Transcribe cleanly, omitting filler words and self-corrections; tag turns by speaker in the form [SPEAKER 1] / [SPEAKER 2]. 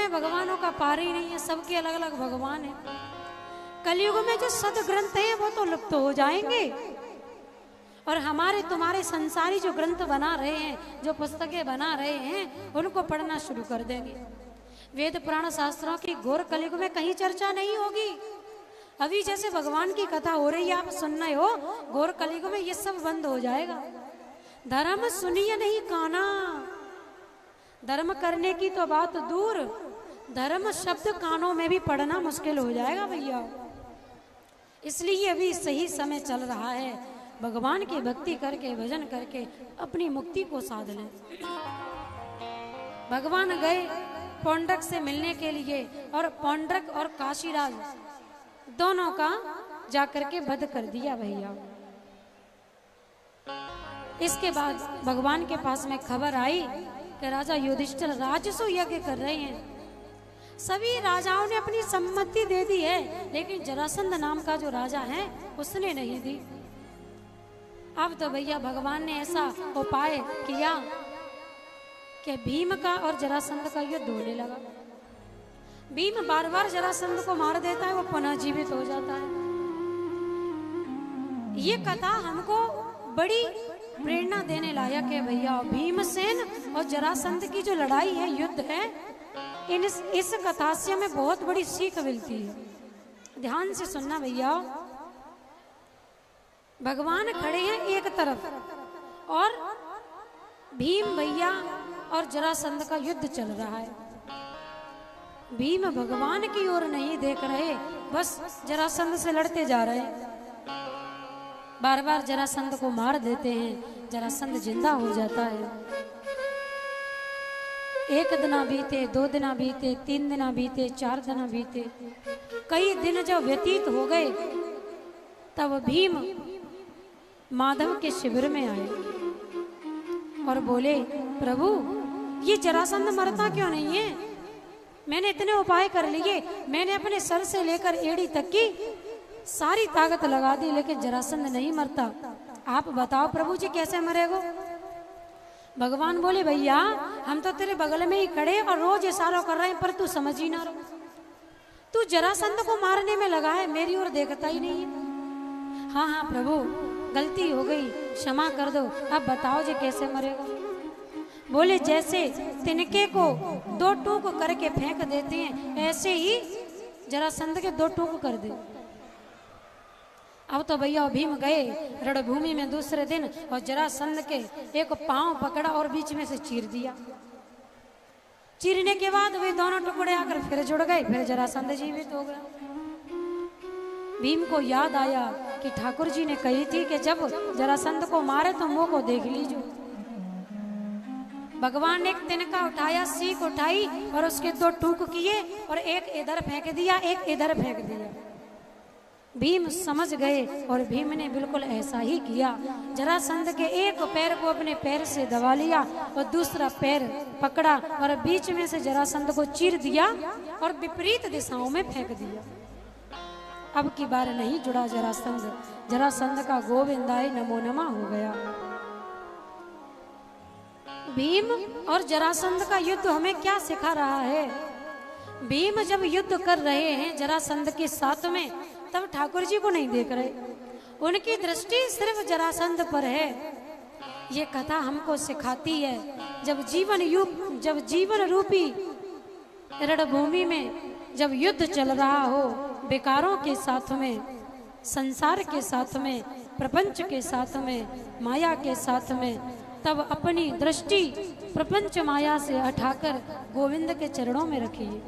[SPEAKER 1] में भगवानों का पार ही नहीं है, सबके अलग अलग भगवान है। कलयुग में जो सदग्रंथ हैं वो तो लुप्त हो जाएंगे, और हमारे तुम्हारे संसारी जो ग्रंथ बना रहे हैं, जो पुस्तकें बना रहे हैं, उनको पढ़ना शुरू कर देंगे। वेद पुराण शास्त्रों की घोर कलयुग में कहीं चर्चा नहीं होगी। अभी जैसे भगवान की कथा हो रही है, आप सुन रहे हो, घोर कलयुग में ये सब बंद हो जाएगा। धर्म सुनिए नहीं काना, धर्म करने की तो बात दूर, धर्म शब्द कानों में भी पढ़ना मुश्किल हो जाएगा भैया। इसलिए अभी सही समय चल रहा है, भगवान की भक्ति करके भजन करके अपनी मुक्ति को साध लें। भगवान गए पौंड्रक से मिलने के लिए, और पौंड्रक और काशीराज दोनों का जाकर के वध कर दिया भैया। इसके बाद भगवान के पास में खबर आई कि राजा युधिष्ठिर राजसु यज्ञ कर रहे हैं। सभी राजाओं ने अपनी सम्मति दे दी है, लेकिन जरासंध नाम का जो राजा है उसने नहीं दी। अब तो भैया भगवान ने ऐसा उपाय किया कि भीम का और जरासंध का युद्ध होने लगा। भीम बार बार जरासंध को मार देता है, वो पुनः जीवित हो जाता है। ये कथा हमको बड़ी प्रेरणा देने लायक है भैया। भीमसेन और जरासंध की जो लड़ाई है, युद्ध है, इस कथा से हमें बहुत बड़ी सीख मिलती है। ध्यान से सुनना भैया। भगवान खड़े हैं एक तरफ, और भीम भैया और जरासंध का युद्ध चल रहा है। भीम भगवान की ओर नहीं देख रहे, बस जरासंध से लड़ते जा रहे हैं। बार बार जरासंध को मार देते हैं, जरासंध जिंदा हो जाता है। एक दिन बीते, 2 दिन बीते, 3 दिन बीते, 4 दिन बीते, कई दिन जब व्यतीत हो गए, तब भीम माधव के शिविर में आए और बोले, प्रभु ये जरासंध मरता क्यों नहीं है? मैंने इतने उपाय कर लिए, मैंने अपने सर से लेकर एड़ी तक की सारी ताकत लगा दी, लेकिन जरासंध नहीं मरता। आप बताओ प्रभु जी कैसे मरेगा? भगवान बोले, भैया हम तो तेरे बगल में ही खड़े और रोज इशारा कर रहे हैं, पर तू समझ ही ना रहा। तू जरासंध को मारने में लगा है, मेरी ओर देखता ही नहीं है। हाँ हाँ प्रभु, गलती हो गई, क्षमा कर दो। अब बताओ जी कैसे मरेगा? बोले, जैसे तिनके को 2 टूक करके फेंक देते हैं, ऐसे ही जरासंध के 2 टूक कर दे। अब तो भैया भीम गए रणभूमि में दूसरे दिन, और जरासंध के एक पांव पकड़ा और बीच में से चीर दिया। चीरने के बाद वे दोनों टुकड़े आकर फिर जुड़ गए, फिर जरासंध जीवित हो गया। भीम को याद आया कि ठाकुर जी ने कही थी कि जब जरासंध को मारे तो मुंह को देख लीजिए। भगवान ने एक तिनका उठाया, सीख उठाई और उसके 2 टूक किए, और एक इधर फेंक दिया, एक इधर फेंक दिया। भीम समझ गए, और भीम ने बिल्कुल ऐसा ही किया। जरासंध के एक पैर को अपने पैर से दबा लिया और दूसरा पैर पकड़ा और बीच में से जरासंध को चीर दिया और विपरीत दिशाओं में फेंक दिया। अब की बार नहीं जुड़ा जरासंध, जरासंध का गोविंदाय नमो नमः हो गया। भीम और जरासंध का युद्ध हमें क्या सिखा रहा है? भीम जब युद्ध कर रहे हैं जरासंध के साथ में, तब ठाकुर जी को नहीं देख रहे, उनकी दृष्टि सिर्फ जरासंध पर है। ये कथा हमको सिखाती है, जब जीवन रूपी रणभूमि में जब युद्ध चल रहा हो, विकारों के साथ में, संसार के साथ में, प्रपंच के साथ में, माया के साथ में, तब अपनी दृष्टि प्रपंच माया से हटाकर गोविंद के चरणों में रखिए।